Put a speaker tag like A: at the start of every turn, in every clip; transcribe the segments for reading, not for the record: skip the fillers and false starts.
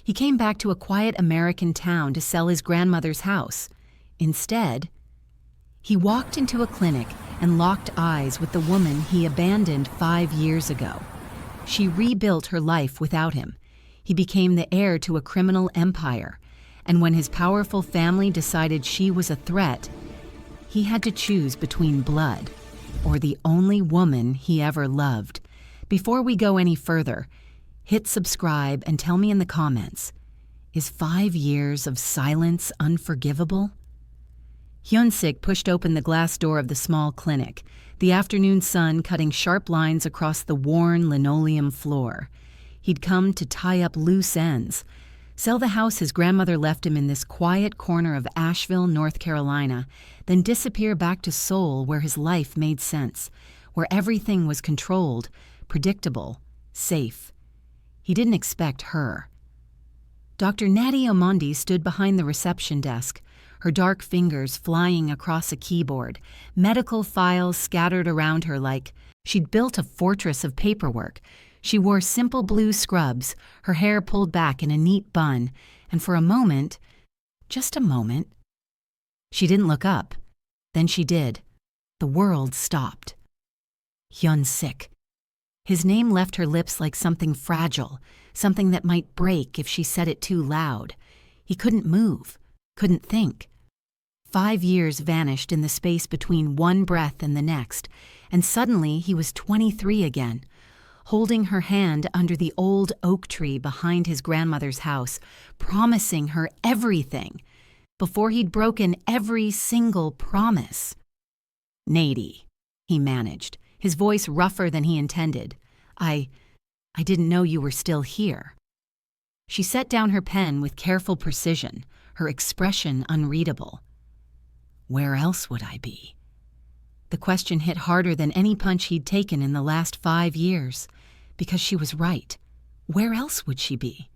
A: He came back to a quiet American town to sell his grandmother's house. Instead, he walked into a clinic and locked eyes with the woman he abandoned 5 years ago. She rebuilt her life without him. He became the heir to a criminal empire, and when his powerful family decided she was a threat, he had to choose between blood or the only woman he ever loved. Before we go any further, hit subscribe and tell me in the comments, is 5 years of silence unforgivable? Hyun-sik pushed open the glass door of the small clinic, the afternoon sun cutting sharp lines across the worn linoleum floor. He'd come to tie up loose ends, sell the house his grandmother left him in this quiet corner of Asheville, North Carolina, then disappear back to Seoul where his life made sense, where everything was controlled, predictable, safe. He didn't expect her. Dr. Natie Omondi stood behind the reception desk, her dark fingers flying across a keyboard, medical files scattered around her like she'd built a fortress of paperwork. She wore simple blue scrubs, her hair pulled back in a neat bun, and for a moment, just a moment, she didn't look up. Then she did. The world stopped. Hyun-sik. His name left her lips like something fragile, something that might break if she said it too loud. He couldn't move, couldn't think. 5 years vanished in the space between one breath and the next, and suddenly he was 23 again, holding her hand under the old oak tree behind his grandmother's house, promising her everything, before he'd broken every single promise. "Natie," he managed, his voice rougher than he intended. I didn't know you were still here." She set down her pen with careful precision, her expression unreadable. "Where else would I be?" The question hit harder than any punch he'd taken in the last 5 years, because she was right. Where else would she be?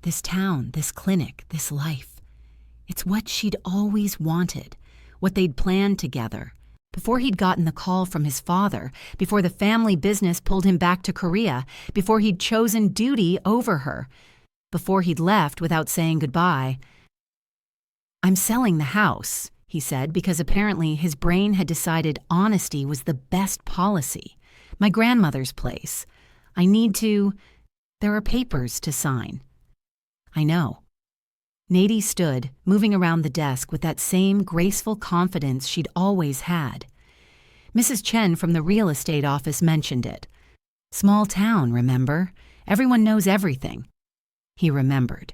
A: This town, this clinic, this life. It's what she'd always wanted, what they'd planned together. Before he'd gotten the call from his father, before the family business pulled him back to Korea, before he'd chosen duty over her, before he'd left without saying goodbye. "I'm selling the house," he said, because apparently his brain had decided honesty was the best policy. "My grandmother's place. I need to... There are papers to sign." "I know." Natie stood, moving around the desk with that same graceful confidence she'd always had. Mrs. Chen from the real estate office mentioned it. Small town, remember? Everyone knows everything. He remembered.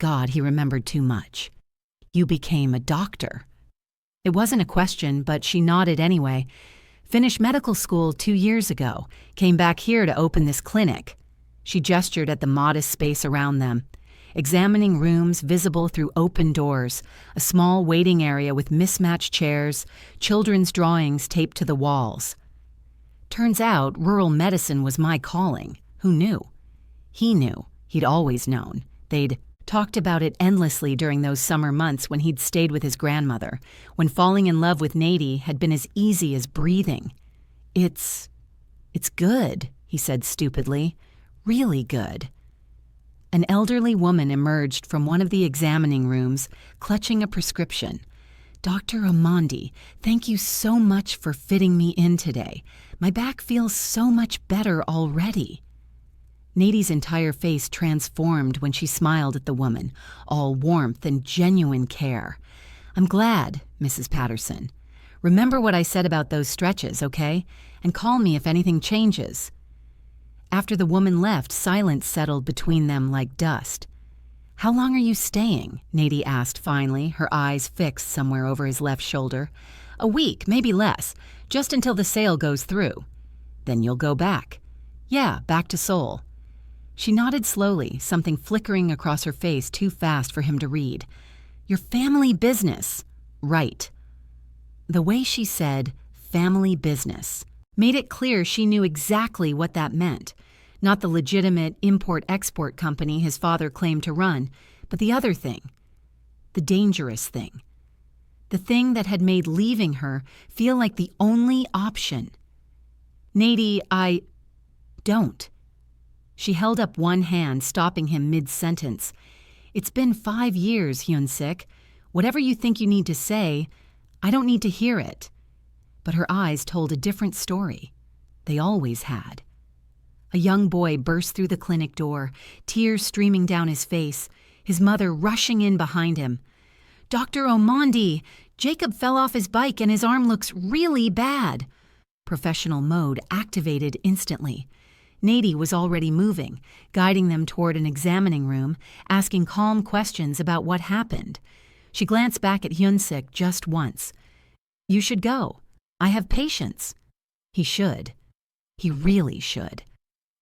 A: God, he remembered too much. "You became a doctor." It wasn't a question, but she nodded anyway. "Finished medical school 2 years ago. Came back here to open this clinic." She gestured at the modest space around them. Examining rooms visible through open doors, a small waiting area with mismatched chairs, children's drawings taped to the walls. "Turns out rural medicine was my calling. Who knew?" He knew. He'd always known. They'd talked about it endlessly during those summer months when he'd stayed with his grandmother, when falling in love with Natie had been as easy as breathing. It's good," he said stupidly. "Really good." An elderly woman emerged from one of the examining rooms, clutching a prescription. "Dr. Omondi, thank you so much for fitting me in today. My back feels so much better already." Natie's entire face transformed when she smiled at the woman, all warmth and genuine care. "I'm glad, Mrs. Patterson. Remember what I said about those stretches, okay? And call me if anything changes." After the woman left, silence settled between them like dust. "How long are you staying?" Natie asked finally, her eyes fixed somewhere over his left shoulder. "A week, maybe less, just until the sale goes through." "Then you'll go back?" "Yeah, back to Seoul." She nodded slowly, something flickering across her face too fast for him to read. "Your family business." "Right." The way she said, "family business," made it clear she knew exactly what that meant. Not the legitimate import-export company his father claimed to run, but the other thing. The dangerous thing. The thing that had made leaving her feel like the only option. "Natie, don't." She held up one hand, stopping him mid-sentence. It's been 5 years, Hyun-sik. Whatever you think you need to say, I don't need to hear it. But her eyes told a different story. They always had. A young boy burst through the clinic door, tears streaming down his face, his mother rushing in behind him. "Dr. Omondi, Jacob fell off his bike and his arm looks really bad." Professional mode activated instantly. Natie was already moving, guiding them toward an examining room, asking calm questions about what happened. She glanced back at Hyun-sik just once. "You should go. I have patience." He should. He really should.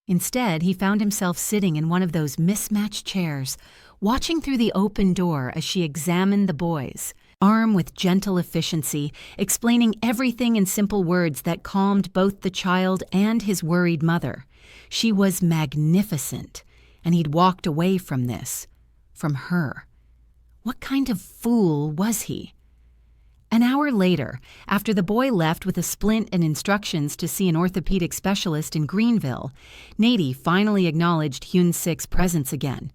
A: Instead, he found himself sitting in one of those mismatched chairs, watching through the open door as she examined the boys, arm with gentle efficiency, explaining everything in simple words that calmed both the child and his worried mother. She was magnificent, and he'd walked away from this, from her. What kind of fool was he? An hour later, after the boy left with a splint and instructions to see an orthopedic specialist in Greenville, Natie finally acknowledged Hyun-sik's presence again.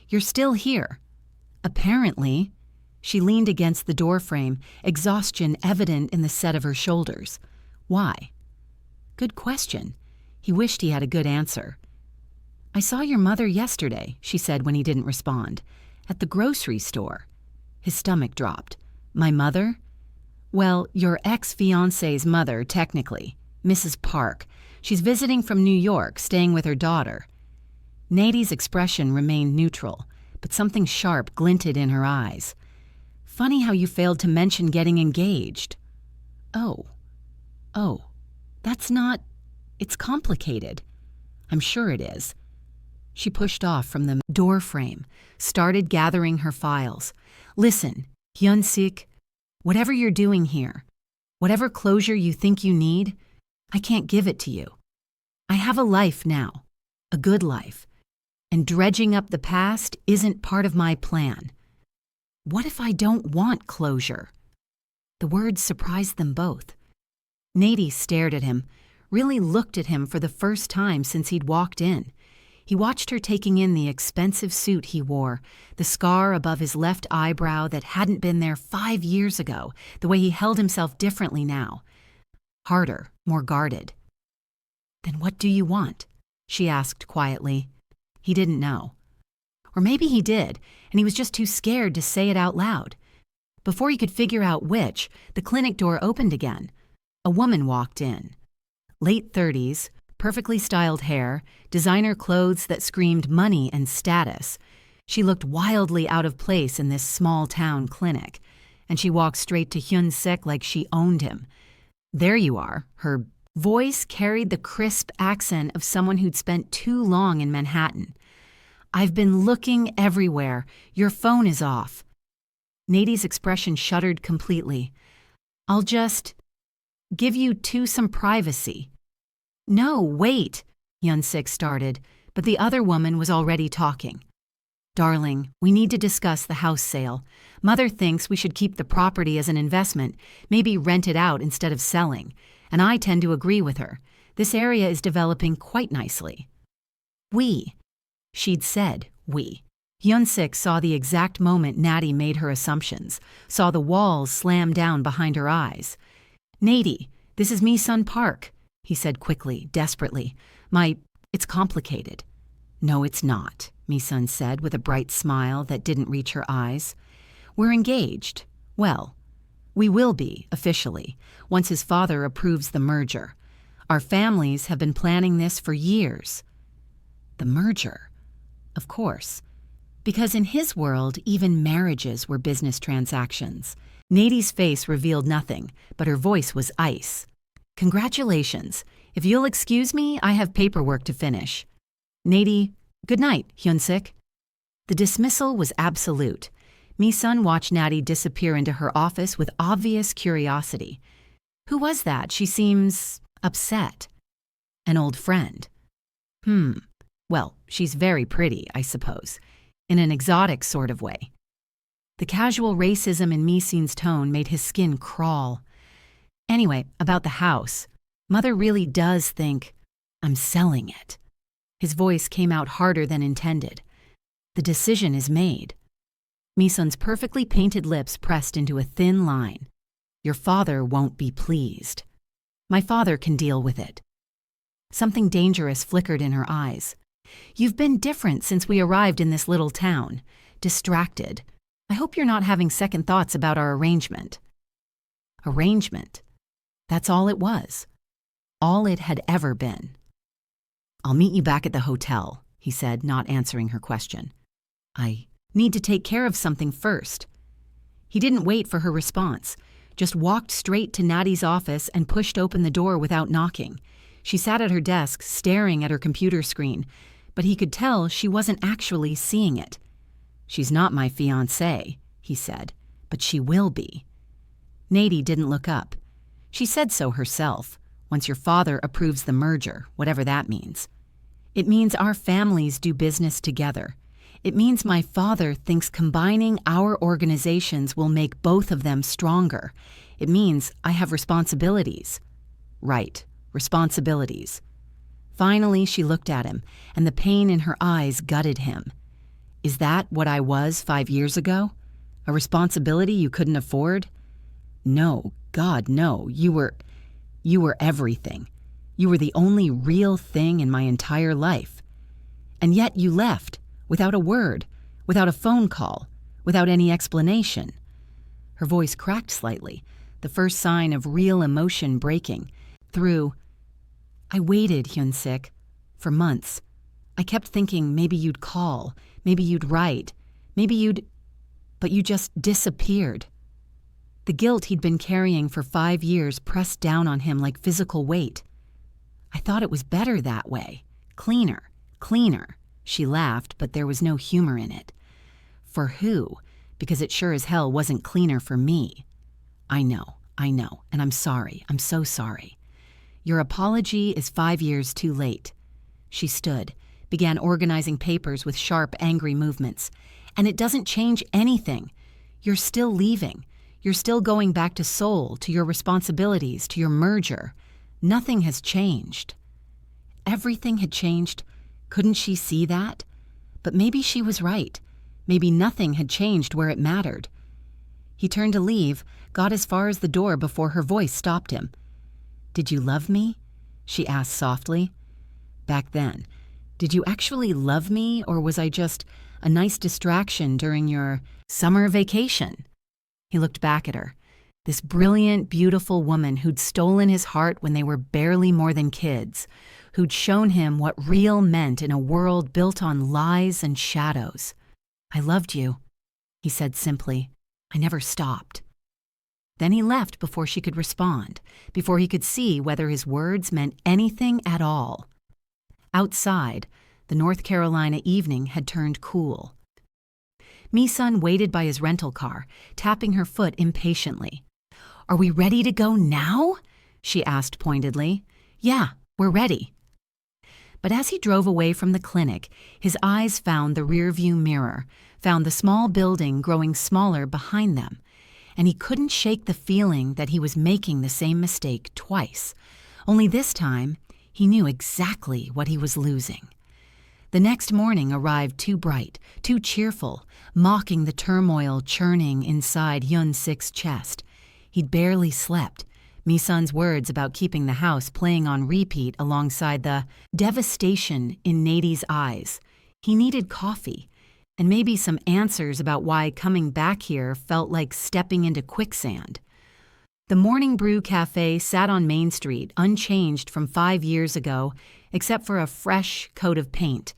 A: "You're still here." "Apparently." She leaned against the doorframe, exhaustion evident in the set of her shoulders. "Why?" Good question. He wished he had a good answer. "I saw your mother yesterday," she said when he didn't respond. "At the grocery store." His stomach dropped. "My mother?" "Well, your ex-fiancé's mother, technically. Mrs. Park. She's visiting from New York, staying with her daughter." Natie's expression remained neutral, but something sharp glinted in her eyes. "Funny how you failed to mention getting engaged." Oh, that's not... It's complicated." "I'm sure it is." She pushed off from the doorframe, started gathering her files. "Listen, Hyun-sik, whatever you're doing here, whatever closure you think you need, I can't give it to you. I have a life now, a good life, and dredging up the past isn't part of my plan. What if I don't want closure?" The words surprised them both. Natie stared at him, really looked at him for the first time since he'd walked in. He watched her taking in the expensive suit he wore, the scar above his left eyebrow that hadn't been there 5 years ago, the way he held himself differently now. Harder, more guarded. "Then what do you want?" she asked quietly. He didn't know. Or maybe he did, and he was just too scared to say it out loud. Before he could figure out which, the clinic door opened again. A woman walked in. Late 30s, perfectly styled hair, designer clothes that screamed money and status. She looked wildly out of place in this small-town clinic, and she walked straight to Hyun-sik like she owned him. "There you are." Her voice carried the crisp accent of someone who'd spent too long in Manhattan. "I've been looking everywhere. Your phone is off." Natie's expression shuttered completely. "I'll just give you some privacy." "No, wait," Hyun-sik started, but the other woman was already talking. "Darling, we need to discuss the house sale. Mother thinks we should keep the property as an investment, maybe rent it out instead of selling, and I tend to agree with her. This area is developing quite nicely." "We." She'd said we. Hyun-sik saw the exact moment Natie made her assumptions, saw the walls slam down behind her eyes. "Natie, this is Misan Park," he said quickly, desperately. It's complicated." "No, it's not," Misan said with a bright smile that didn't reach her eyes. "We're engaged. Well, we will be, officially, once his father approves the merger. Our families have been planning this for years." The merger. Of course. Because in his world, even marriages were business transactions. Natie's face revealed nothing, but her voice was ice. "Congratulations. If you'll excuse me, I have paperwork to finish." "Natie, good night, Hyun-sik." The dismissal was absolute. Misan watched Natie disappear into her office with obvious curiosity. Who was that? She seems upset. An old friend. Well, she's very pretty, I suppose, in an exotic sort of way. The casual racism in Misan's tone made his skin crawl. "Anyway, about the house. Mother really does think I'm selling it." His voice came out harder than intended. "The decision is made. Misan's perfectly painted lips pressed into a thin line. Your father won't be pleased. My father can deal with it. Something dangerous flickered in her eyes. You've been different since we arrived in this little town. Distracted. I hope you're not having second thoughts about our arrangement. Arrangement. That's all it was. All it had ever been. I'll meet you back at the hotel, he said, not answering her question. I need to take care of something first. He didn't wait for her response, just walked straight to Natie's office and pushed open the door without knocking. She sat at her desk, staring at her computer screen, but he could tell she wasn't actually seeing it. She's not my fiancée, he said, but she will be. Natie didn't look up. She said so herself, once your father approves the merger, whatever that means. It means our families do business together. It means my father thinks combining our organizations will make both of them stronger. It means I have responsibilities. Right, responsibilities. Finally, she looked at him, and the pain in her eyes gutted him. Is that what I was 5 years ago? A responsibility you couldn't afford? No, God, no. You were everything. You were the only real thing in my entire life. And yet you left, without a word, without a phone call, without any explanation. Her voice cracked slightly, the first sign of real emotion breaking through. I waited, Hyun-sik, for months. I kept thinking maybe you'd call, maybe you'd write, but you just disappeared. The guilt he'd been carrying for 5 years pressed down on him like physical weight. I thought it was better that way. Cleaner. She laughed, but there was no humor in it. For who? Because it sure as hell wasn't cleaner for me. I know, and I'm sorry. I'm so sorry. Your apology is 5 years too late. She stood, began organizing papers with sharp, angry movements. And it doesn't change anything. You're still leaving. You're still going back to Seoul, to your responsibilities, to your merger. Nothing has changed. Everything had changed. Couldn't she see that? But maybe she was right. Maybe nothing had changed where it mattered. He turned to leave, got as far as the door before her voice stopped him. Did you love me? She asked softly. Back then, did you actually love me, or was I just a nice distraction during your summer vacation? He looked back at her, this brilliant, beautiful woman who'd stolen his heart when they were barely more than kids, who'd shown him what real meant in a world built on lies and shadows. I loved you, he said simply. I never stopped. Then he left before she could respond, before he could see whether his words meant anything at all. Outside, the North Carolina evening had turned cool. Misan waited by his rental car, tapping her foot impatiently. Are we ready to go now? She asked pointedly. Yeah, we're ready. But as he drove away from the clinic, his eyes found the rearview mirror, found the small building growing smaller behind them, and he couldn't shake the feeling that he was making the same mistake twice. Only this time, he knew exactly what he was losing. The next morning arrived too bright, too cheerful, mocking the turmoil churning inside Hyun-sik's chest. He'd barely slept, Misan's words about keeping the house playing on repeat alongside the devastation in Natie's eyes. He needed coffee, and maybe some answers about why coming back here felt like stepping into quicksand. The Morning Brew Cafe sat on Main Street, unchanged from 5 years ago, except for a fresh coat of paint.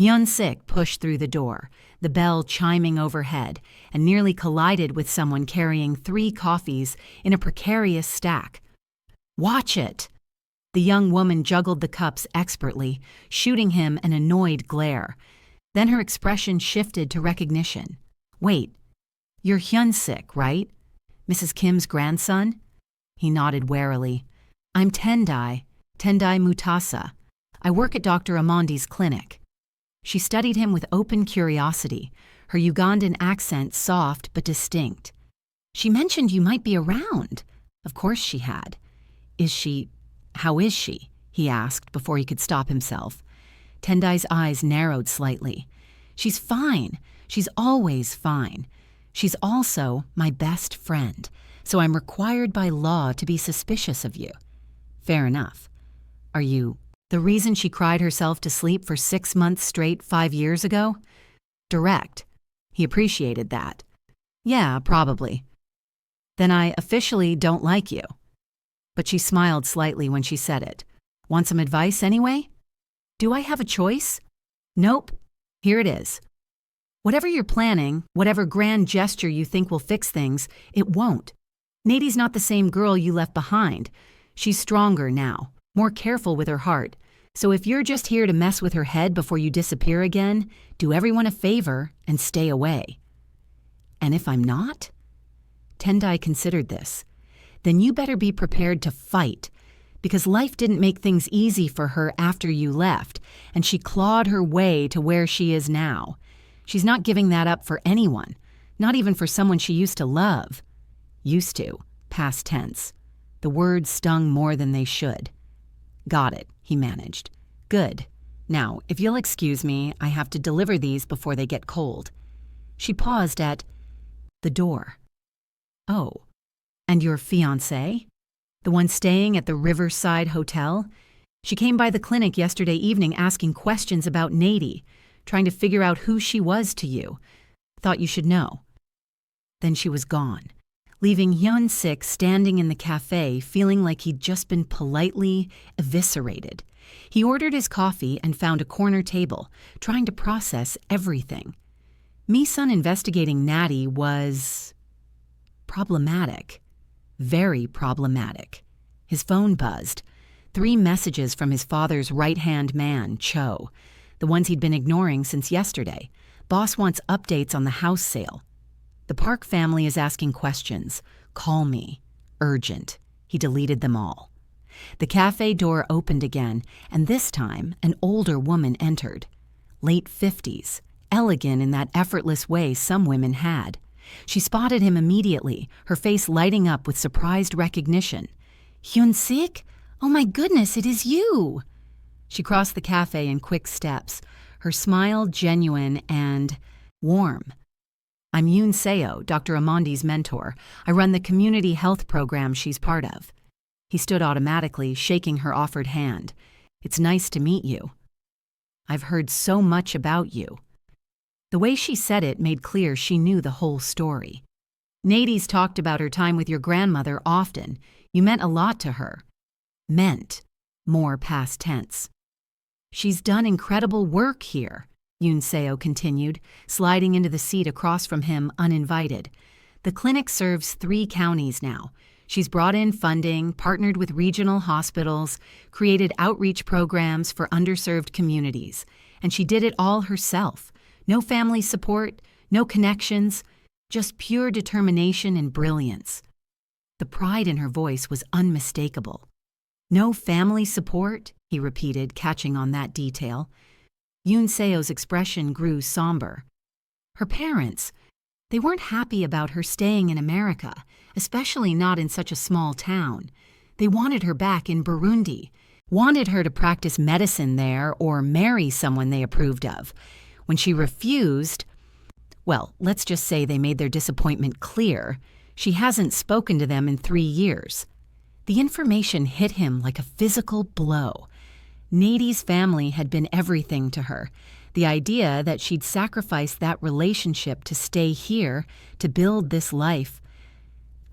A: Hyun-sik pushed through the door, the bell chiming overhead, and nearly collided with someone carrying 3 coffees in a precarious stack. Watch it! The young woman juggled the cups expertly, shooting him an annoyed glare. Then her expression shifted to recognition. Wait, you're Hyun-sik, right? Mrs. Kim's grandson? He nodded warily. I'm Tendai Mutasa. I work at Dr. Amandi's clinic. She studied him with open curiosity, her Ugandan accent soft but distinct. She mentioned you might be around. Of course she had. How is she? He asked before he could stop himself. Tendai's eyes narrowed slightly. She's fine. She's always fine. She's also my best friend, so I'm required by law to be suspicious of you. Fair enough. Are you the reason she cried herself to sleep for 6 months straight 5 years ago? Direct. He appreciated that. Yeah, probably. Then I officially don't like you. But she smiled slightly when she said it. Want some advice anyway? Do I have a choice? Nope. Here it is. Whatever you're planning, whatever grand gesture you think will fix things, it won't. Natie's not the same girl you left behind. She's stronger now, more careful with her heart. So if you're just here to mess with her head before you disappear again, do everyone a favor and stay away. And if I'm not? Tendai considered this. Then you better be prepared to fight, because life didn't make things easy for her after you left, and she clawed her way to where she is now. She's not giving that up for anyone, not even for someone she used to love. Used to, past tense. The words stung more than they should. Got it, he managed. Good. Now, if you'll excuse me, I have to deliver these before they get cold. She paused at the door. Oh, and your fiancé? The one staying at the Riverside Hotel? She came by the clinic yesterday evening asking questions about Natie, trying to figure out who she was to you. Thought you should know. Then she was gone, leaving Hyun-sik standing in the cafe feeling like he'd just been politely eviscerated. He ordered his coffee and found a corner table, trying to process everything. Misan investigating Natie was problematic. Very problematic. His phone buzzed. 3 messages from his father's right-hand man, Cho, the ones he'd been ignoring since yesterday. Boss wants updates on the house sale. The Park family is asking questions. Call me. Urgent. He deleted them all. The cafe door opened again, and this time an older woman entered. Late 50s, elegant in that effortless way some women had. She spotted him immediately, her face lighting up with surprised recognition. Hyun-sik? Oh my goodness, it is you! She crossed the cafe in quick steps, her smile genuine and warm. I'm Yoon Seo, Dr. Amandi's mentor. I run the community health program she's part of. He stood automatically, shaking her offered hand. It's nice to meet you. I've heard so much about you. The way she said it made clear she knew the whole story. Natie's talked about her time with your grandmother often. You meant a lot to her. Meant. More past tense. She's done incredible work here, Yoon Seo continued, sliding into the seat across from him uninvited. The clinic serves 3 counties now. She's brought in funding, partnered with regional hospitals, created outreach programs for underserved communities, and she did it all herself. No family support, no connections, just pure determination and brilliance. The pride in her voice was unmistakable. No family support, he repeated, catching on that detail. Yoon Seo's expression grew somber. Her parents, they weren't happy about her staying in America, especially not in such a small town. They wanted her back in Burundi, wanted her to practice medicine there or marry someone they approved of. When she refused, well, let's just say they made their disappointment clear. She hasn't spoken to them in 3 years. The information hit him like a physical blow. Natie's family had been everything to her. The idea that she'd sacrifice that relationship to stay here, to build this life.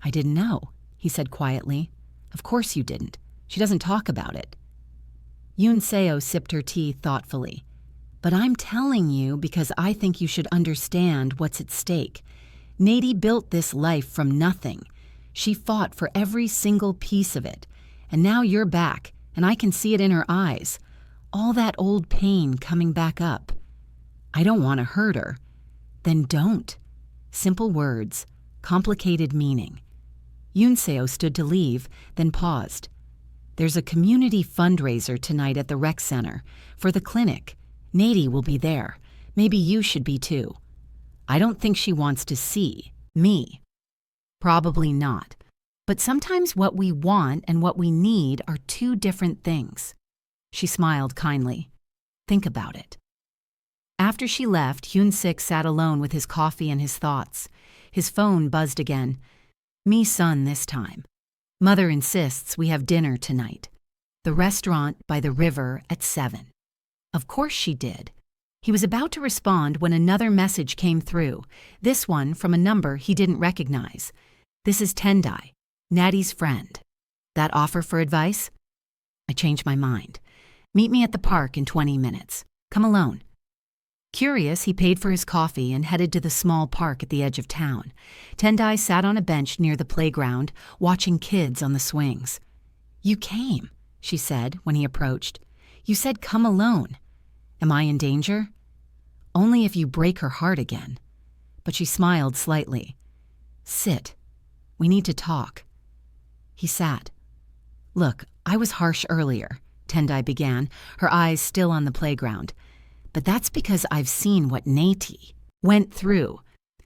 A: I didn't know, he said quietly. Of course you didn't. She doesn't talk about it. Yoon Seo sipped her tea thoughtfully. But I'm telling you because I think you should understand what's at stake. Natie built this life from nothing. She fought for every single piece of it. And now you're back, and I can see it in her eyes. All that old pain coming back up. I don't want to hurt her. Then don't. Simple words, complicated meaning. Yoon Seo stood to leave, then paused. There's a community fundraiser tonight at the rec center for the clinic. Natie will be there. Maybe you should be too. I don't think she wants to see me. Probably not. But sometimes what we want and what we need are 2 different things. She smiled kindly. Think about it. After she left, Hyun-sik sat alone with his coffee and his thoughts. His phone buzzed again. Misan this time. Mother insists we have dinner tonight. The restaurant by the river at 7. Of course she did. He was about to respond when another message came through, this one from a number he didn't recognize. This is Tendai, Natie's friend. That offer for advice? I changed my mind. Meet me at the park in 20 minutes. Come alone. Curious, he paid for his coffee and headed to the small park at the edge of town. Tendai sat on a bench near the playground, watching kids on the swings. You came, she said when he approached. You said come alone. Am I in danger? Only if you break her heart again. But she smiled slightly. Sit. We need to talk. He sat. Look, I was harsh earlier, Tendai began, her eyes still on the playground. But that's because I've seen what Natie went through.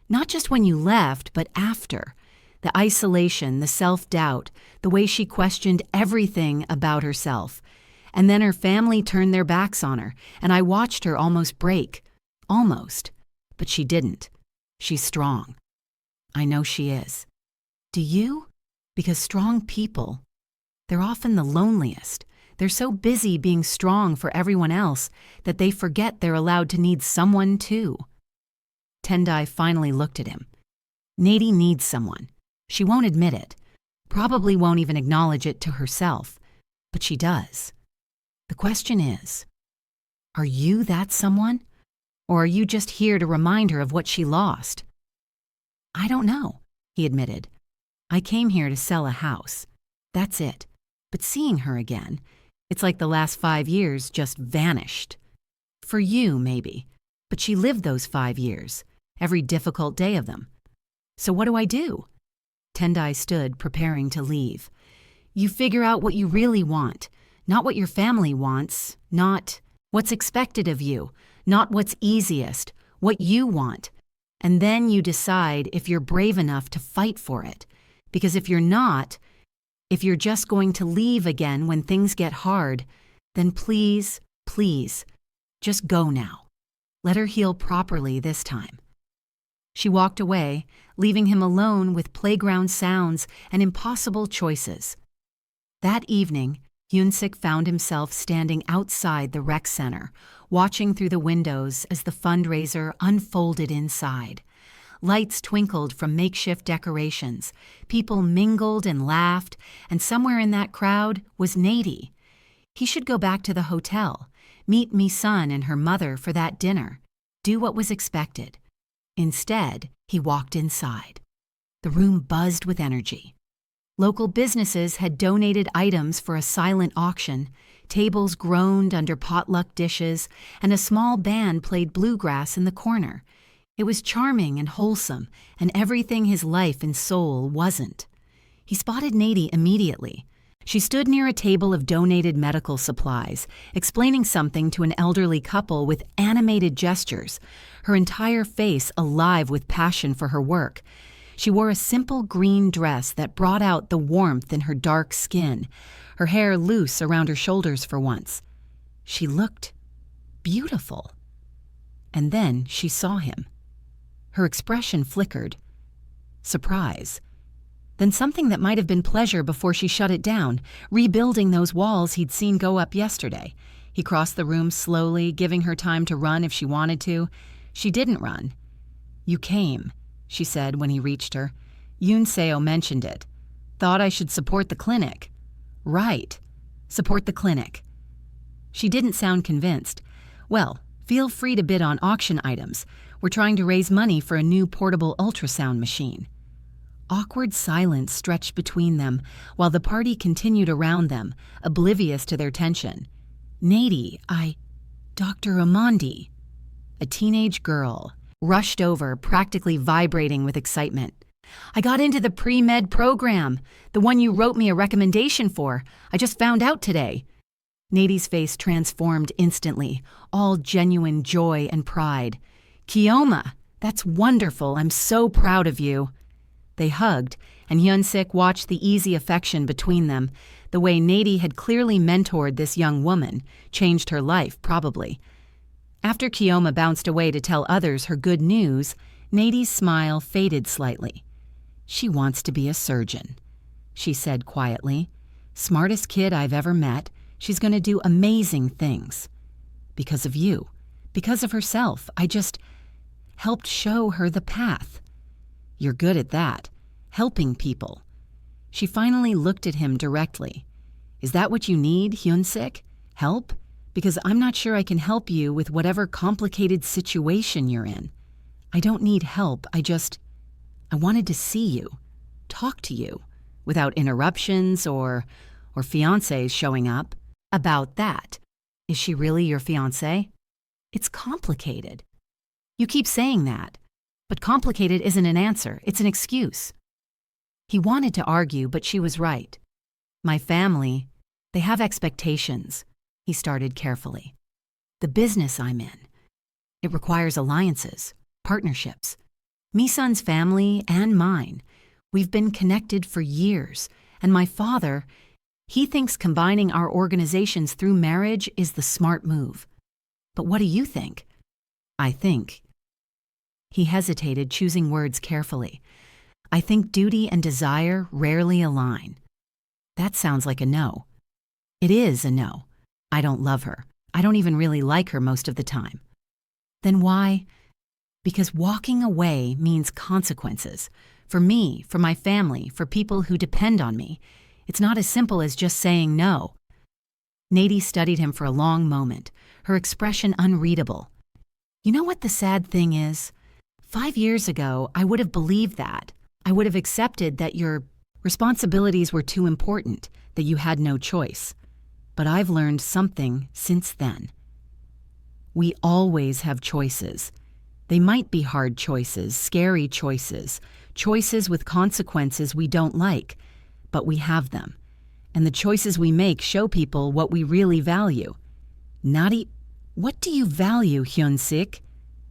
A: Not just when you left, but after. The isolation, the self-doubt, the way she questioned everything about herself. And then her family turned their backs on her, and I watched her almost break. Almost. But she didn't. She's strong. I know she is. Do you? Because strong people, they're often the loneliest. They're so busy being strong for everyone else that they forget they're allowed to need someone too. Tendai finally looked at him. Natie needs someone. She won't admit it. Probably won't even acknowledge it to herself. But she does. The question is, are you that someone? Or are you just here to remind her of what she lost? I don't know, he admitted. I came here to sell a house. That's it. But seeing her again, it's like the last 5 years just vanished. For you, maybe. But she lived those 5 years, every difficult day of them. So what do I do? Tendai stood, preparing to leave. You figure out what you really want, not what your family wants, not what's expected of you, not what's easiest, what you want. And then you decide if you're brave enough to fight for it. Because if you're not, if you're just going to leave again when things get hard, then please, please, just go now. Let her heal properly this time. She walked away, leaving him alone with playground sounds and impossible choices. That evening, Hyun-sik found himself standing outside the rec center, watching through the windows as the fundraiser unfolded inside. Lights twinkled from makeshift decorations, people mingled and laughed, and somewhere in that crowd was Natie. He should go back to the hotel, meet Misan and her mother for that dinner, do what was expected. Instead, he walked inside. The room buzzed with energy. Local businesses had donated items for a silent auction, tables groaned under potluck dishes, and a small band played bluegrass in the corner. It was charming and wholesome, and everything his life and soul wasn't. He spotted Natie immediately. She stood near a table of donated medical supplies, explaining something to an elderly couple with animated gestures, her entire face alive with passion for her work. She wore a simple green dress that brought out the warmth in her dark skin, her hair loose around her shoulders for once. She looked beautiful. And then she saw him. Her expression flickered. Surprise. Then something that might have been pleasure before she shut it down, rebuilding those walls he'd seen go up yesterday. He crossed the room slowly, giving her time to run if she wanted to. She didn't run. You came, she said when he reached her. Yoon-seo mentioned it. Thought I should support the clinic. Right. Support the clinic. She didn't sound convinced. Well, feel free to bid on auction items. We're trying to raise money for a new portable ultrasound machine. Awkward silence stretched between them while the party continued around them, oblivious to their tension. Natie, Dr. Amandi. A teenage girl rushed over, practically vibrating with excitement. I got into the pre-med program, the one you wrote me a recommendation for. I just found out today. Natie's face transformed instantly, all genuine joy and pride. Kioma, that's wonderful. I'm so proud of you. They hugged, and Hyun-sik watched the easy affection between them, the way Natie had clearly mentored this young woman, changed her life, probably. After Kioma bounced away to tell others her good news, Natie's smile faded slightly. "She wants to be a surgeon," she said quietly. "Smartest kid I've ever met. She's going to do amazing things. Because of you. Because of herself. I just helped show her the path. You're good at that. Helping people." She finally looked at him directly. "Is that what you need, Hyun-sik? Help? Because I'm not sure I can help you with whatever complicated situation you're in. I don't need help. I wanted to see you, talk to you, without interruptions or fiancés showing up." "About that. Is she really your fiancé?" "It's complicated." "You keep saying that. But complicated isn't an answer. It's an excuse." He wanted to argue, but she was right. "My family, they have expectations," he started carefully. "The business I'm in, it requires alliances, partnerships. Misan's family and mine, we've been connected for years, and my father, he thinks combining our organizations through marriage is the smart move. But what do you think?" "I think..." He hesitated, choosing words carefully. "I think duty and desire rarely align." "That sounds like a no." "It is a no. I don't love her. I don't even really like her most of the time." "Then why?" "Because walking away means consequences. For me, for my family, for people who depend on me. It's not as simple as just saying no." Natie studied him for a long moment, her expression unreadable. "You know what the sad thing is? 5 years ago, I would have believed that. I would have accepted that your responsibilities were too important, that you had no choice. But I've learned something since then. We always have choices. They might be hard choices, scary choices, choices with consequences we don't like, but we have them. And the choices we make show people what we really value." "Natie, what do you value, Hyun-sik?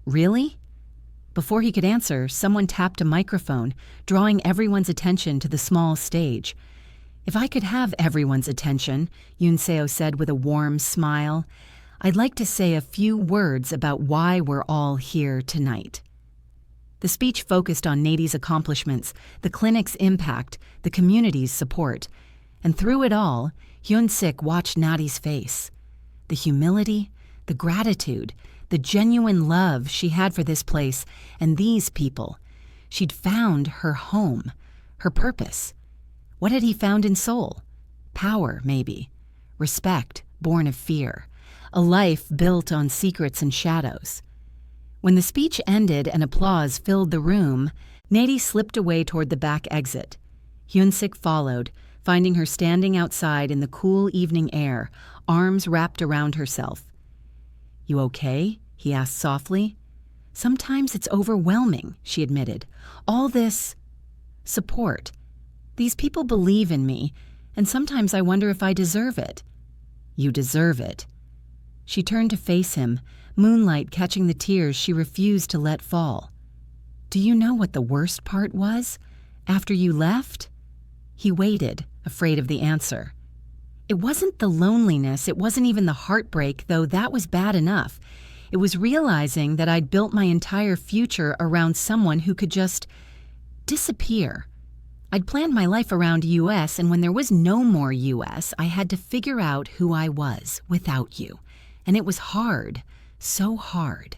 A: Really?" Before he could answer, someone tapped a microphone, drawing everyone's attention to the small stage. "If I could have everyone's attention," Yoon-seo said with a warm smile, "I'd like to say a few words about why we're all here tonight." The speech focused on Natie's accomplishments, the clinic's impact, the community's support. And through it all, Hyun-sik watched Natie's face. The humility, the gratitude, the genuine love she had for this place and these people. She'd found her home, her purpose. What had he found in Seoul? Power, maybe. Respect, born of fear. A life built on secrets and shadows. When the speech ended and applause filled the room, Natie slipped away toward the back exit. Hyun-sik followed, finding her standing outside in the cool evening air, arms wrapped around herself. "You okay?" he asked softly. "Sometimes it's overwhelming," she admitted. "All this support. These people believe in me, and sometimes I wonder if I deserve it." "You deserve it." She turned to face him, moonlight catching the tears she refused to let fall. "Do you know what the worst part was? After you left?" He waited, afraid of the answer. "It wasn't the loneliness, it wasn't even the heartbreak, though that was bad enough. It was realizing that I'd built my entire future around someone who could just disappear. I'd planned my life around US, and when there was no more US, I had to figure out who I was without you. And it was hard, so hard.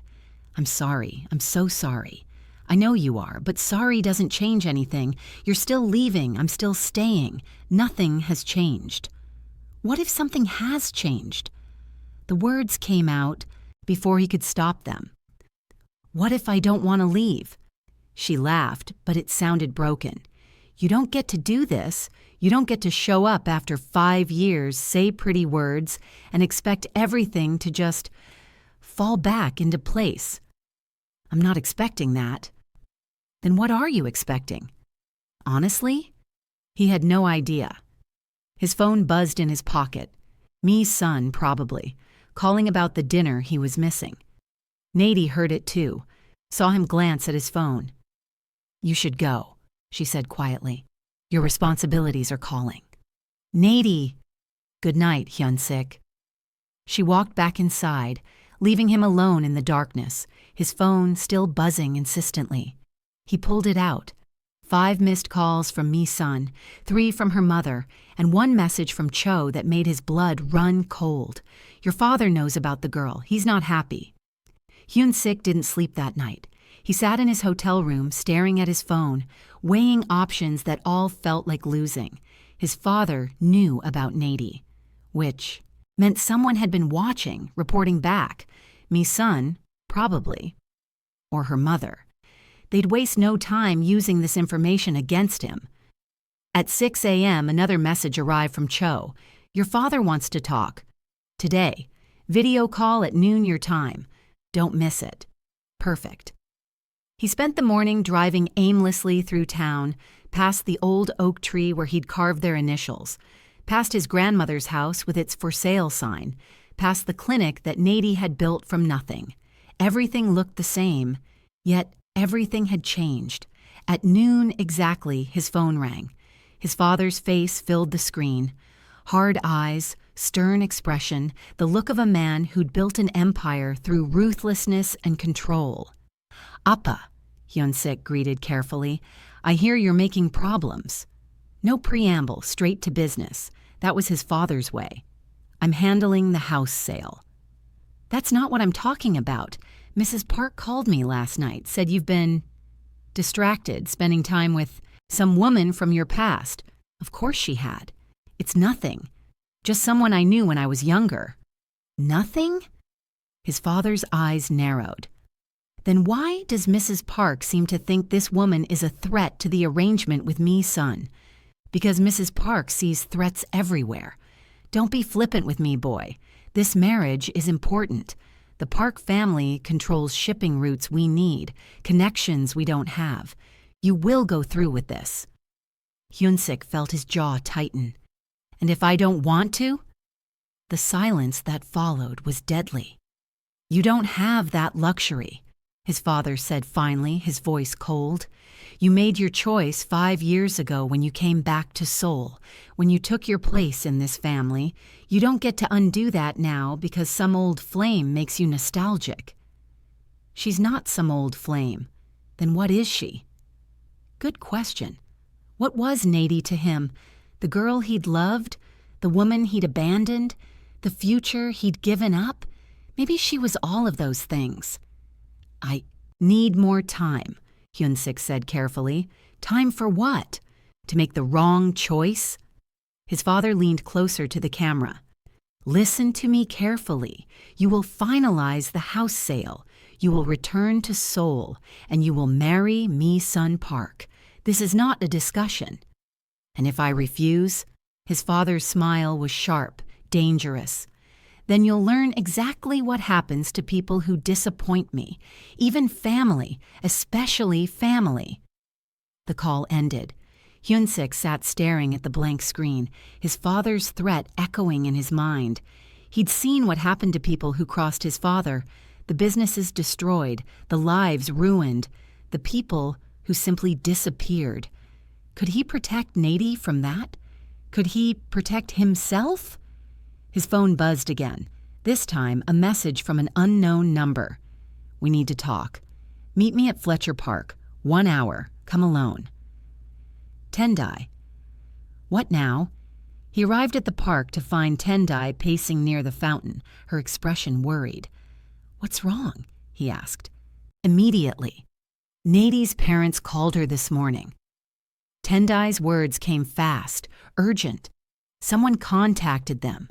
A: I'm sorry, I'm so sorry. I know you are, but sorry doesn't change anything. You're still leaving, I'm still staying. Nothing has changed." What if something has changed? The words came out before he could stop them. "What if I don't want to leave?" She laughed, but it sounded broken. "You don't get to do this. You don't get to show up after 5 years, say pretty words, and expect everything to just fall back into place." "I'm not expecting that." "Then what are you expecting?" Honestly? He had no idea. His phone buzzed in his pocket. Misan, probably, calling about the dinner he was missing. Natie heard it too, saw him glance at his phone. "You should go," she said quietly. "Your responsibilities are calling." "Natie!" "Good night, Hyun-sik." She walked back inside, leaving him alone in the darkness, his phone still buzzing insistently. He pulled it out. 5 missed calls from Misan, 3 from her mother, and 1 message from Cho that made his blood run cold. Your father knows about the girl. He's not happy. Hyun-sik didn't sleep that night. He sat in his hotel room, staring at his phone, weighing options that all felt like losing. His father knew about Natie, which meant someone had been watching, reporting back. Misan, probably. Or her mother. They'd waste no time using this information against him. At 6 a.m., another message arrived from Cho. Your father wants to talk. Today. Video call at noon your time. Don't miss it. Perfect. He spent the morning driving aimlessly through town, past the old oak tree where he'd carved their initials, past his grandmother's house with its for sale sign, past the clinic that Natie had built from nothing. Everything looked the same, yet everything had changed. At noon exactly, his phone rang. His father's face filled the screen. Hard eyes, stern expression, the look of a man who'd built an empire through ruthlessness and control. Appa, Hyun-sik greeted carefully. I hear you're making problems. No preamble, straight to business. That was his father's way. I'm handling the house sale. That's not what I'm talking about. Mrs. Park called me last night, said you've been distracted, spending time with some woman from your past. Of course she had. It's nothing. Just someone I knew when I was younger. Nothing? His father's eyes narrowed. Then why does Mrs. Park seem to think this woman is a threat to the arrangement with Misan? Because Mrs. Park sees threats everywhere. Don't be flippant with me, boy. This marriage is important. The Park family controls shipping routes we need, connections we don't have. You will go through with this. Hyun-sik felt his jaw tighten. And if I don't want to? The silence that followed was deadly. You don't have that luxury, his father said finally, his voice cold. You made your choice 5 years ago when you came back to Seoul, when you took your place in this family. You don't get to undo that now because some old flame makes you nostalgic. She's not some old flame. Then what is she? Good question. What was Natie to him? The girl he'd loved? The woman he'd abandoned? The future he'd given up? Maybe she was all of those things. I need more time, Hyun-sik said carefully. Time for what? To make the wrong choice? His father leaned closer to the camera. Listen to me carefully. You will finalize the house sale. You will return to Seoul, and you will marry Misan Park. This is not a discussion. And if I refuse? His father's smile was sharp, dangerous. Then you'll learn exactly what happens to people who disappoint me, even family, especially family. The call ended. Hyun-sik sat staring at the blank screen, his father's threat echoing in his mind. He'd seen what happened to people who crossed his father, the businesses destroyed, the lives ruined, the people who simply disappeared. Could he protect Natie from that? Could he protect himself? His phone buzzed again, this time a message from an unknown number. We need to talk. Meet me at Fletcher Park. 1 hour. Come alone. Tendai. What now? He arrived at the park to find Tendai pacing near the fountain, her expression worried. What's wrong? He asked. Immediately. Natie's parents called her this morning. Tendai's words came fast, urgent. Someone contacted them,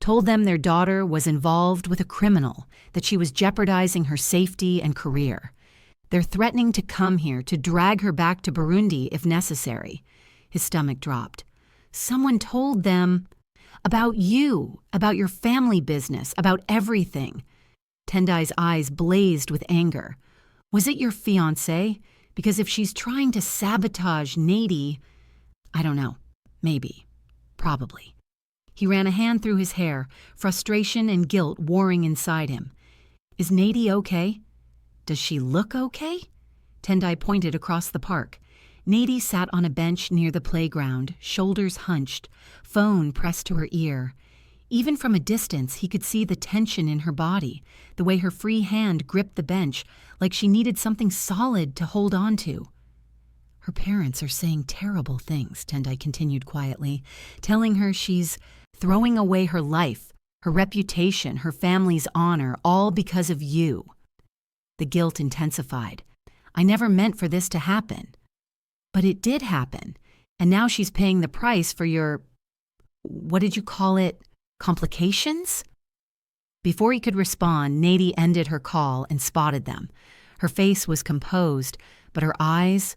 A: told them their daughter was involved with a criminal, that she was jeopardizing her safety and career. They're threatening to come here, to drag her back to Burundi if necessary. His stomach dropped. Someone told them about you, about your family business, about everything. Tendai's eyes blazed with anger. Was it your fiancé? Because if she's trying to sabotage Natie, I don't know. Maybe. Probably. He ran a hand through his hair, frustration and guilt warring inside him. Is Natie okay? Does she look okay? Tendai pointed across the park. Natie sat on a bench near the playground, shoulders hunched, phone pressed to her ear. Even from a distance, he could see the tension in her body, the way her free hand gripped the bench like she needed something solid to hold on to. Her parents are saying terrible things, Tendai continued quietly, telling her she's throwing away her life, her reputation, her family's honor, all because of you. The guilt intensified. I never meant for this to happen. But it did happen, and now she's paying the price for your, what did you call it, complications? Before he could respond, Natie ended her call and spotted them. Her face was composed, but her eyes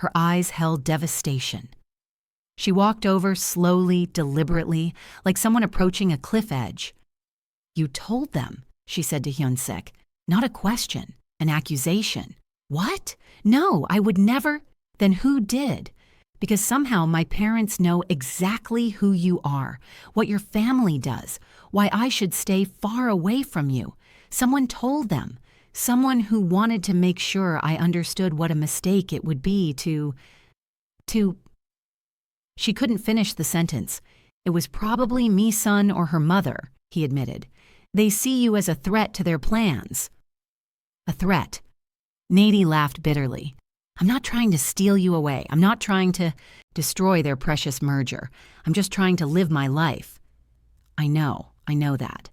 A: held devastation. She walked over slowly, deliberately, like someone approaching a cliff edge. You told them, she said to Hyun-sik. Not a question, an accusation. What? No, I would never. Then who did? Because somehow my parents know exactly who you are, what your family does, why I should stay far away from you. Someone told them. Someone who wanted to make sure I understood what a mistake it would be to... She couldn't finish the sentence. It was probably Misan or her mother, he admitted. They see you as a threat to their plans. A threat. Natie laughed bitterly. I'm not trying to steal you away. I'm not trying to destroy their precious merger. I'm just trying to live my life. I know that.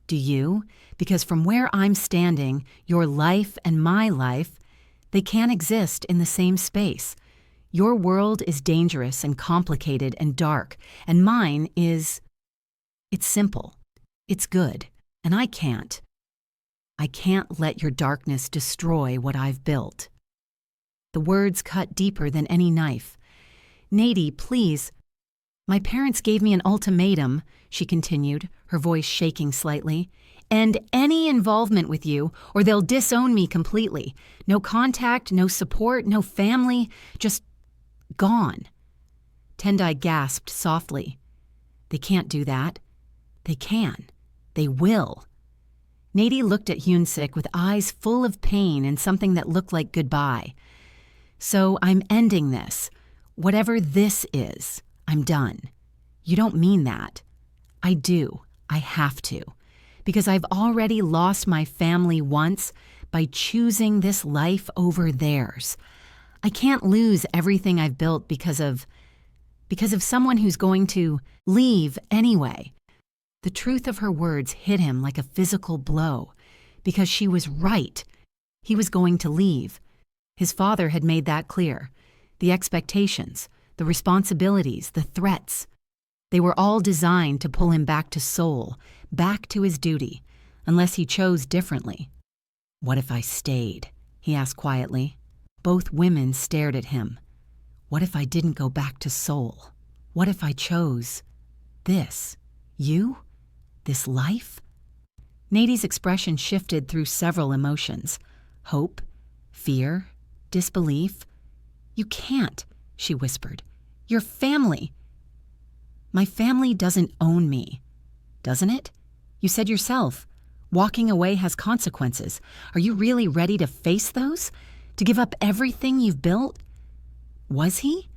A: Do you? Because from where I'm standing, your life and my life, they can't exist in the same space. Your world is dangerous and complicated and dark, and mine is... It's simple. It's good. And I can't let your darkness destroy what I've built. The words cut deeper than any knife. Natie, please. My parents gave me an ultimatum, she continued, her voice shaking slightly. End any involvement with you, or they'll disown me completely. No contact, no support, no family, just gone. Tendai gasped softly. They can't do that. They can. They will. Natie looked at Hyun-sik with eyes full of pain and something that looked like goodbye. So I'm ending this. Whatever this is, I'm done. You don't mean that. I do. I have to. Because I've already lost my family once by choosing this life over theirs. I can't lose everything I've built because of someone who's going to leave anyway. The truth of her words hit him like a physical blow, because she was right. He was going to leave. His father had made that clear. The expectations, the responsibilities, the threats. They were all designed to pull him back to Seoul, back to his duty, unless he chose differently. What if I stayed? He asked quietly. Both women stared at him. What if I didn't go back to Seoul? What if I chose this? You? This life? Natie's expression shifted through several emotions. Hope, fear, disbelief. You can't, she whispered. Your family. My family doesn't own me, doesn't it? You said yourself, walking away has consequences. Are you really ready to face those? To give up everything you've built? Was he?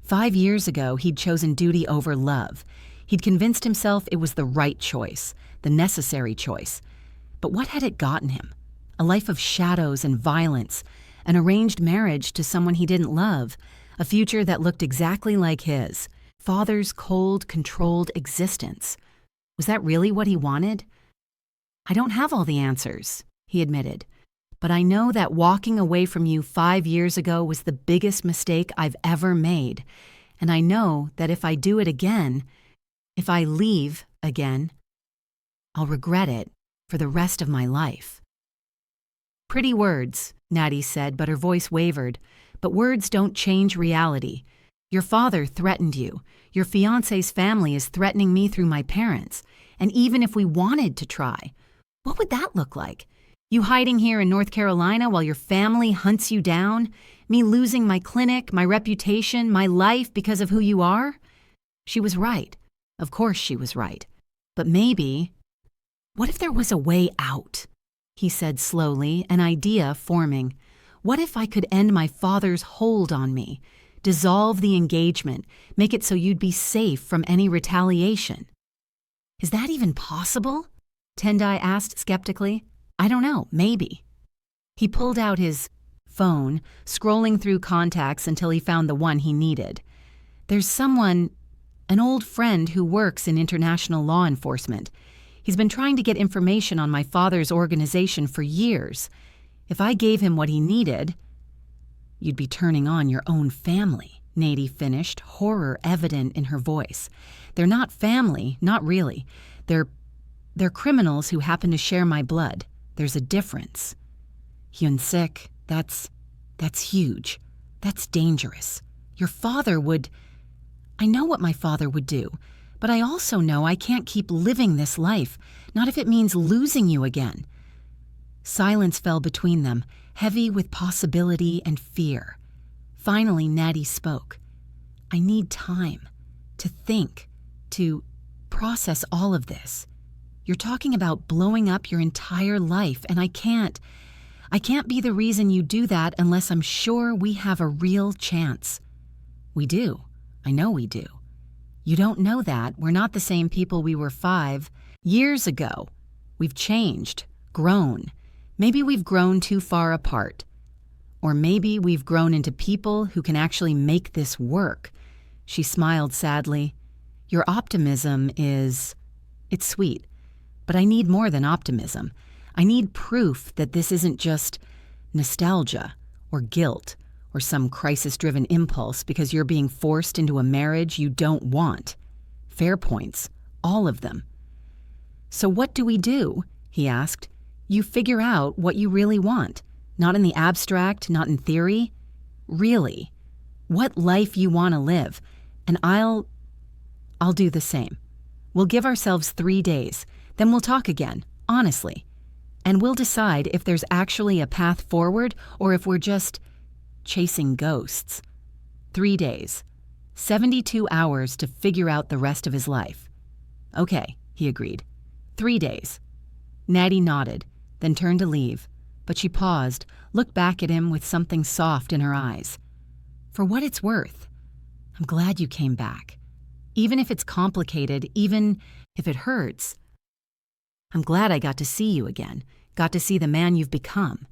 A: 5 years ago, he'd chosen duty over love. He'd convinced himself it was the right choice, the necessary choice. But what had it gotten him? A life of shadows and violence, an arranged marriage to someone he didn't love, a future that looked exactly like his, father's cold, controlled existence. Was that really what he wanted? I don't have all the answers, he admitted. But I know that walking away from you 5 years ago was the biggest mistake I've ever made. And I know that if I do it again, if I leave again, I'll regret it for the rest of my life. Pretty words, Natie said, but her voice wavered. But words don't change reality. Your father threatened you. Your fiancé's family is threatening me through my parents. And even if we wanted to try, what would that look like? You hiding here in North Carolina while your family hunts you down? Me losing my clinic, my reputation, my life because of who you are? She was right. Of course she was right. But maybe... What if there was a way out? He said slowly, an idea forming. What if I could end my father's hold on me? Dissolve the engagement, make it so you'd be safe from any retaliation? Is that even possible? Tendai asked skeptically. I don't know, maybe. He pulled out his phone, scrolling through contacts until he found the one he needed. There's someone, an old friend who works in international law enforcement. He's been trying to get information on my father's organization for years. If I gave him what he needed, you'd be turning on your own family, Natie finished, horror evident in her voice. They're not family, not really. They're criminals who happen to share my blood. There's a difference. Hyun-sik, that's huge. That's dangerous. Your father would... I know what my father would do, but I also know I can't keep living this life, not if it means losing you again. Silence fell between them, heavy with possibility and fear. Finally, Natie spoke. I need time to think, to process all of this. You're talking about blowing up your entire life, and I can't be the reason you do that unless I'm sure we have a real chance. We do. I know we do. You don't know that. We're not the same people we were 5 years ago. We've changed, grown. Maybe we've grown too far apart. Or maybe we've grown into people who can actually make this work. She smiled sadly. Your optimism it's sweet. But I need more than optimism. I need proof that this isn't just nostalgia or guilt or some crisis-driven impulse because you're being forced into a marriage you don't want. Fair points, all of them. So what do we do? He asked. You figure out what you really want. Not in the abstract, not in theory. Really. What life you want to live. And I'll do the same. We'll give ourselves 3 days. Then we'll talk again, honestly. And we'll decide if there's actually a path forward or if we're just chasing ghosts. 3 days. 72 hours to figure out the rest of his life. Okay, he agreed. 3 days. Natie nodded, then turned to leave, but she paused, looked back at him with something soft in her eyes. For what it's worth, I'm glad you came back. Even if it's complicated, even if it hurts, I'm glad I got to see you again, got to see the man you've become.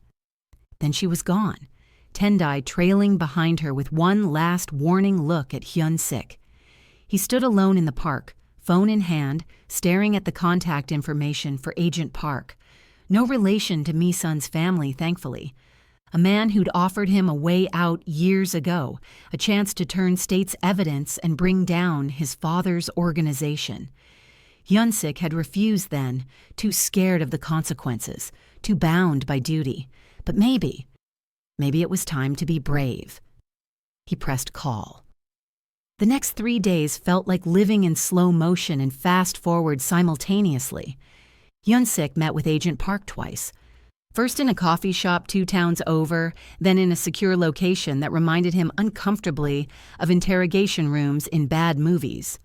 A: Then she was gone, Tendai trailing behind her with one last warning look at Hyun-sik. He stood alone in the park, phone in hand, staring at the contact information for Agent Park. No relation to Misan's family, thankfully. A man who'd offered him a way out years ago, a chance to turn state's evidence and bring down his father's organization. Hyun-sik had refused then, too scared of the consequences, too bound by duty. But maybe it was time to be brave. He pressed call. The next 3 days felt like living in slow motion and fast forward simultaneously. Hyun-sik met with Agent Park twice. First in a coffee shop 2 towns over, then in a secure location that reminded him uncomfortably of interrogation rooms in bad movies.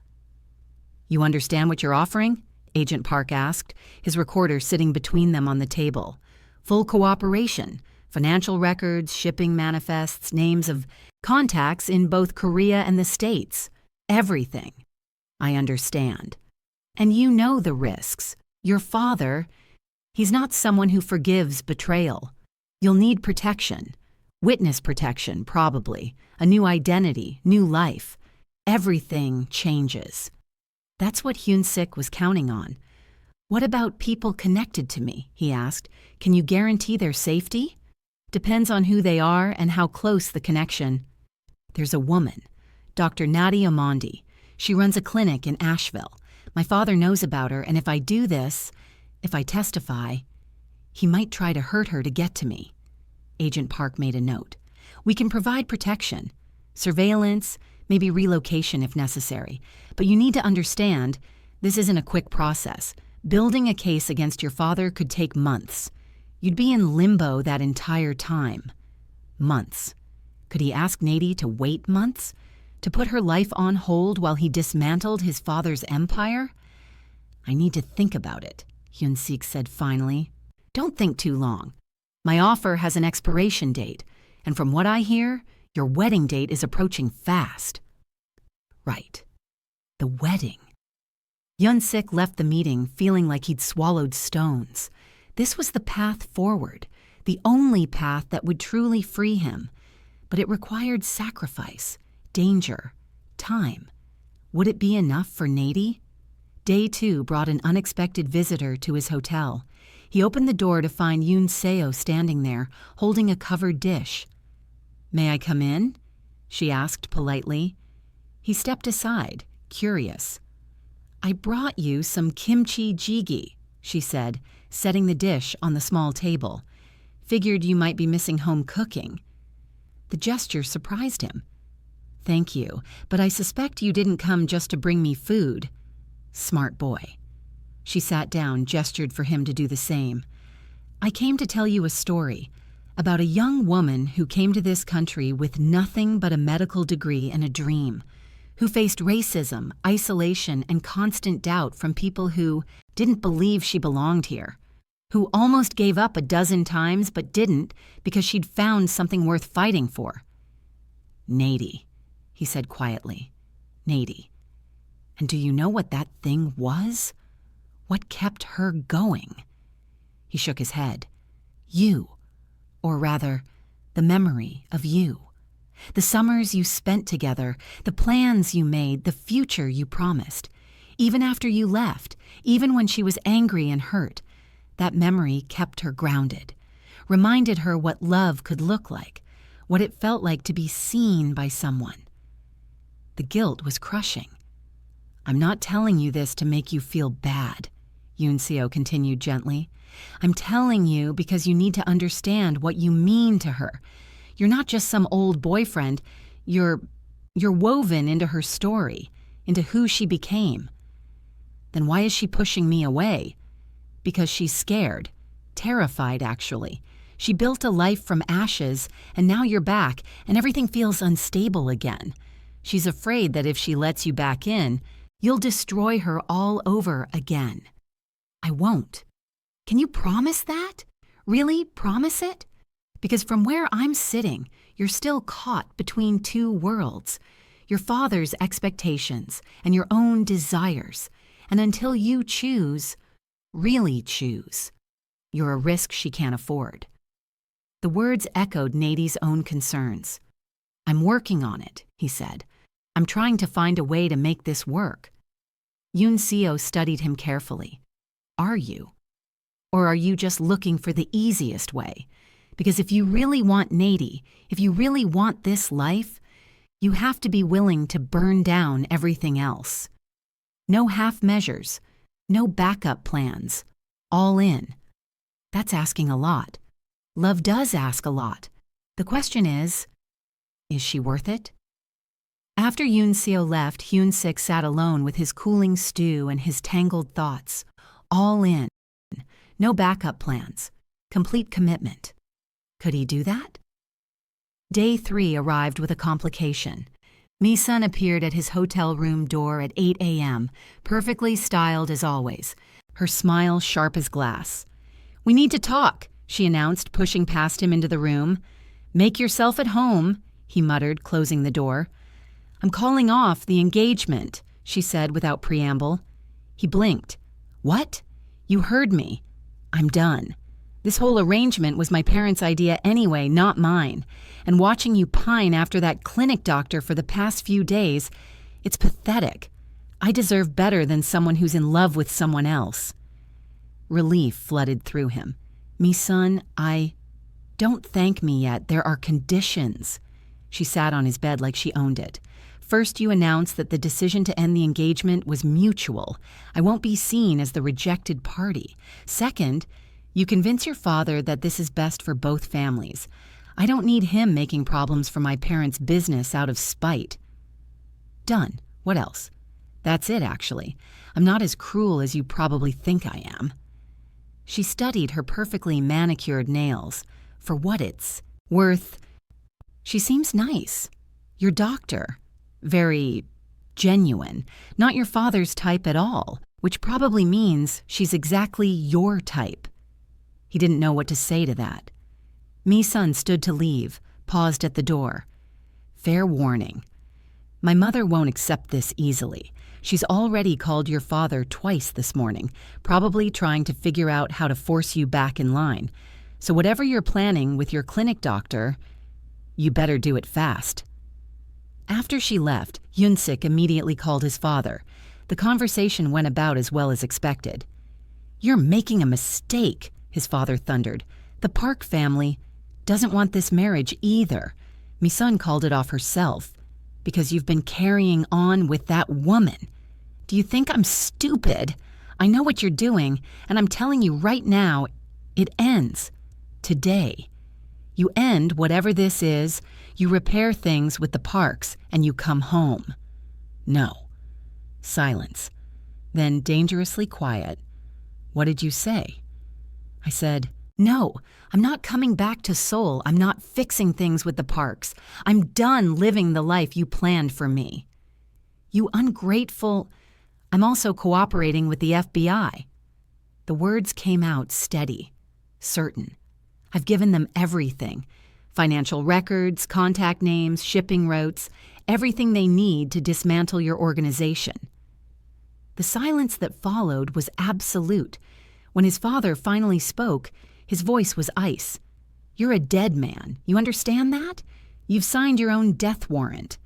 A: You understand what you're offering? Agent Park asked, his recorder sitting between them on the table. Full cooperation, financial records, shipping manifests, names of contacts in both Korea and the States. Everything. I understand. And you know the risks. Your father, he's not someone who forgives betrayal. You'll need protection. Witness protection, probably. A new identity, new life. Everything changes. That's what Hyun-sik was counting on. What about people connected to me? He asked. Can you guarantee their safety? Depends on who they are and how close the connection. There's a woman, Dr. Natie Omondi. She runs a clinic in Asheville. My father knows about her, and if I do this, if I testify, he might try to hurt her to get to me. Agent Park made a note. We can provide protection, surveillance, maybe relocation if necessary. But you need to understand, this isn't a quick process. Building a case against your father could take months. You'd be in limbo that entire time. Months. Could he ask Natie to wait months? To put her life on hold while he dismantled his father's empire? I need to think about it, Hyun-sik said finally. Don't think too long. My offer has an expiration date, and from what I hear, your wedding date is approaching fast. Right. The wedding. Yun-sik left the meeting feeling like he'd swallowed stones. This was the path forward, the only path that would truly free him. But it required sacrifice, danger, time. Would it be enough for Natie? Day 2 brought an unexpected visitor to his hotel. He opened the door to find Yoon Seo standing there, holding a covered dish. "May I come in?" she asked politely. He stepped aside, curious. "I brought you some kimchi jjigae," she said, setting the dish on the small table. "Figured you might be missing home cooking." The gesture surprised him. "Thank you, but I suspect you didn't come just to bring me food." Smart boy. She sat down, gestured for him to do the same. "I came to tell you a story about a young woman who came to this country with nothing but a medical degree and a dream, who faced racism, isolation, and constant doubt from people who didn't believe she belonged here, who almost gave up a dozen times but didn't because she'd found something worth fighting for." "Natie," he said quietly. "Natie. And do you know what that thing was? What kept her going?" He shook his head. "You. Or rather, the memory of you. The summers you spent together, the plans you made, the future you promised. Even after you left, even when she was angry and hurt, that memory kept her grounded, reminded her what love could look like, what it felt like to be seen by someone." The guilt was crushing. "I'm not telling you this to make you feel bad," Yoon Seo continued gently. "I'm telling you because you need to understand what you mean to her. You're not just some old boyfriend. You're woven into her story, into who she became." "Then why is she pushing me away?" "Because she's scared. Terrified, actually. She built a life from ashes, and now you're back, and everything feels unstable again. She's afraid that if she lets you back in, you'll destroy her all over again." "I won't." "Can you promise that? Really promise it? Because from where I'm sitting, you're still caught between two worlds, your father's expectations and your own desires. And until you choose, really choose, you're a risk she can't afford." The words echoed Natie's own concerns. "I'm working on it," he said. "I'm trying to find a way to make this work." Yoon Seo studied him carefully. "Are you? Or are you just looking for the easiest way? Because if you really want Natie, if you really want this life, you have to be willing to burn down everything else. No half measures, no backup plans, all in. That's asking a lot. Love does ask a lot. The question is she worth it?" After Yoon Seo left, Hyun-sik sat alone with his cooling stew and his tangled thoughts. All in. No backup plans. Complete commitment. Could he do that? Day 3 arrived with a complication. Misan appeared at his hotel room door at 8 a.m., perfectly styled as always, her smile sharp as glass. "We need to talk," she announced, pushing past him into the room. "Make yourself at home," he muttered, closing the door. "I'm calling off the engagement," she said without preamble. He blinked. "What? You heard me. I'm done. This whole arrangement was my parents' idea anyway, not mine. And watching you pine after that clinic doctor for the past few days, it's pathetic. I deserve better than someone who's in love with someone else." Relief flooded through him. "Misan, Don't thank me yet. There are conditions." She sat on his bed like she owned it. "First, you announced that the decision to end the engagement was mutual. I won't be seen as the rejected party. Second, you convince your father that this is best for both families. I don't need him making problems for my parents' business out of spite." Done. What else? That's it, actually. I'm not as cruel as you probably think I am. She studied her perfectly manicured nails. For what it's worth. She seems nice. Your doctor. Very genuine. Not your father's type at all, which probably means she's exactly your type. He didn't know what to say to that. Misan stood to leave, paused at the door. "Fair warning. My mother won't accept this easily. She's already called your father twice this morning, probably trying to figure out how to force you back in line. So whatever you're planning with your clinic doctor, you better do it fast." After she left, Yunsik immediately called his father. The conversation went about as well as expected. "You're making a mistake," his father thundered. "The Park family doesn't want this marriage either. Misan called it off herself because you've been carrying on with that woman. Do you think I'm stupid? I know what you're doing, and I'm telling you right now, it ends today. You end whatever this is, you repair things with the Parks, and you come home." "No." Silence. Then dangerously quiet. "What did you say?" I said, "No, I'm not coming back to Seoul. I'm not fixing things with the Parks. I'm done living the life you planned for me." "You ungrateful—" "I'm also cooperating with the FBI." The words came out steady, certain. "I've given them everything. Financial records, contact names, shipping routes, everything they need to dismantle your organization." The silence that followed was absolute. When his father finally spoke, his voice was ice. "You're a dead man. You understand that? You've signed your own death warrant."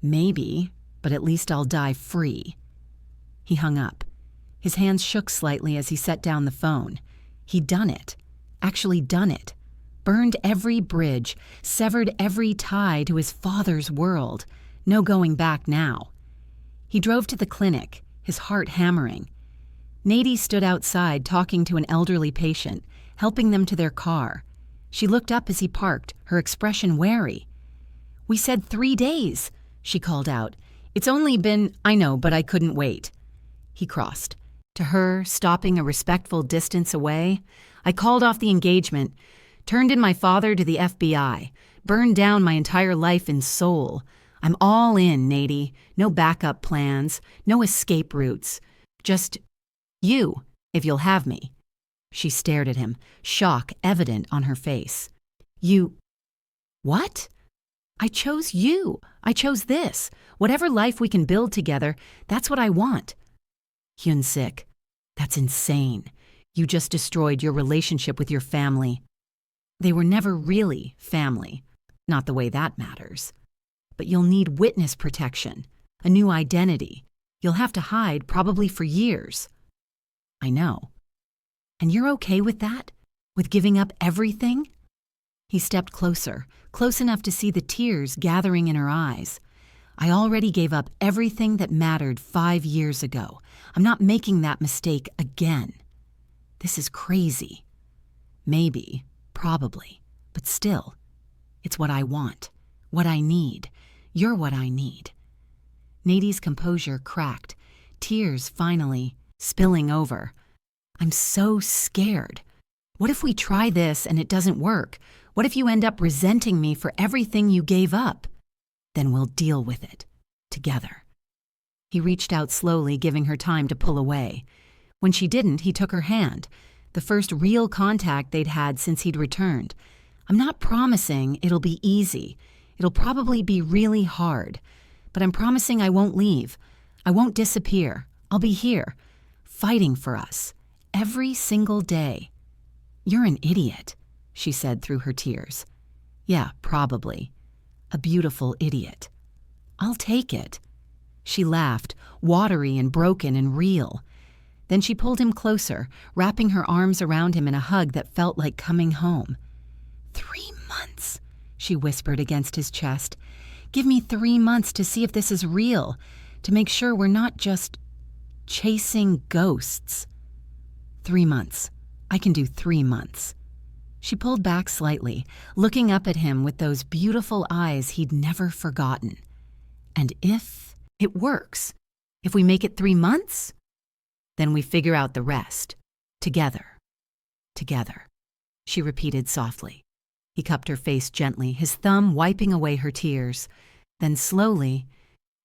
A: "Maybe, but at least I'll die free." He hung up. His hands shook slightly as he set down the phone. He'd done it. Actually done it. Burned every bridge, severed every tie to his father's world. No going back now. He drove to the clinic, his heart hammering. Natie stood outside talking to an elderly patient, helping them to their car. She looked up as he parked, her expression wary. "We said 3 days," she called out. "It's only been—" "I know, but I couldn't wait." He crossed. To her, stopping a respectful distance away, "I called off the engagement, turned in my father to the FBI, burned down my entire life in Seoul. I'm all in, Natie. No backup plans, no escape routes. Just you, if you'll have me." She stared at him, shock evident on her face. "You... what?" "I chose you. I chose this. Whatever life we can build together, that's what I want." "Hyun-sik, that's insane. You just destroyed your relationship with your family." "They were never really family. Not the way that matters. But you'll need witness protection, a new identity. You'll have to hide probably for years." "I know." "And you're okay with that? With giving up everything?" He stepped closer, close enough to see the tears gathering in her eyes. "I already gave up everything that mattered 5 years ago. I'm not making that mistake again." "This is crazy." "Maybe, probably, but still, it's what I want, what I need. You're what I need." Natie's composure cracked, tears finally spilling over. "I'm so scared. What if we try this and it doesn't work? What if you end up resenting me for everything you gave up? Then we'll deal with it, together." He reached out slowly, giving her time to pull away. When she didn't, he took her hand, the first real contact they'd had since he'd returned. "I'm not promising it'll be easy. It'll probably be really hard. But I'm promising I won't leave. I won't disappear. I'll be here, fighting for us, every single day." "You're an idiot," she said through her tears. "Yeah, probably. A beautiful idiot. I'll take it." She laughed, watery and broken and real. Then she pulled him closer, wrapping her arms around him in a hug that felt like coming home. 3 months, she whispered against his chest. "Give me 3 months to see if this is real, to make sure we're not just chasing ghosts." 3 months. I can do 3 months. She pulled back slightly, looking up at him with those beautiful eyes he'd never forgotten. "And if it works, if we make it 3 months, then we figure out the rest. Together. Together," she repeated softly. He cupped her face gently, his thumb wiping away her tears, then slowly,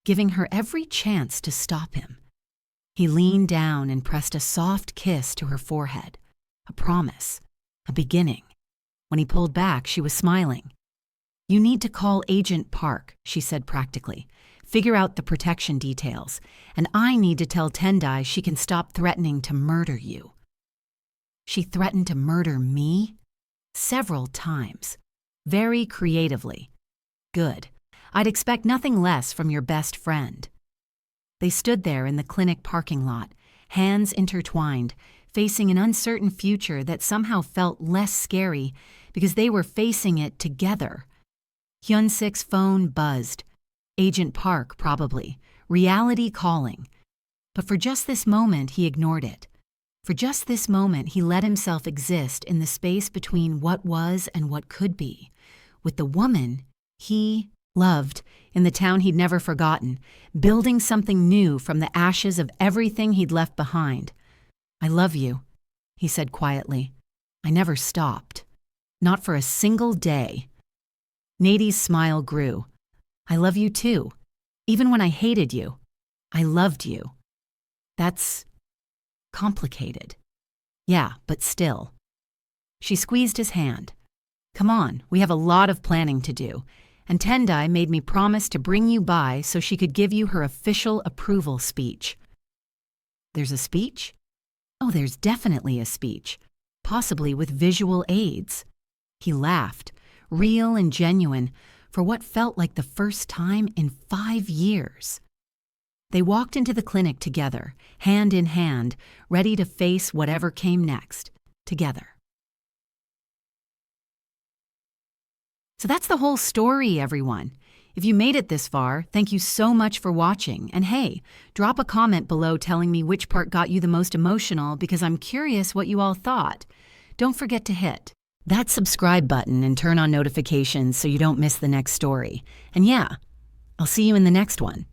A: giving her every chance to stop him. He leaned down and pressed a soft kiss to her forehead, a promise, a beginning. When he pulled back, she was smiling. "You need to call Agent Park," she said practically. figure out the protection details, and I need to tell Tendai she can stop threatening to murder you. She threatened to murder me? Several times. Very creatively. Good. I'd expect nothing less from your best friend. They stood there in the clinic parking lot, hands intertwined, facing an uncertain future that somehow felt less scary because they were facing it together. Hyun-sik's phone buzzed. Agent Park, probably. Reality calling. But for just this moment, he ignored it. For just this moment, he let himself exist in the space between what was and what could be, with the woman he loved in the town he'd never forgotten, building something new from the ashes of everything he'd left behind. I love you, he said quietly. I never stopped. Not for a single day. Natie's smile grew. I love you too. Even when I hated you, I loved you. That's complicated. Yeah, but still. She squeezed his hand. Come on, we have a lot of planning to do. And Tendai made me promise to bring you by so she could give you her official approval speech. There's a speech? Oh, there's definitely a speech. Possibly with visual aids. He laughed, real and genuine, for what felt like the first time in 5 years. They walked into the clinic together, hand in hand, ready to face whatever came next, together. So that's the whole story, everyone. If you made it this far, thank you so much for watching. And hey, drop a comment below telling me which part got you the most emotional because I'm curious what you all thought. Don't forget to hit that subscribe button and turn on notifications so you don't miss the next story. And yeah, I'll see you in the next one.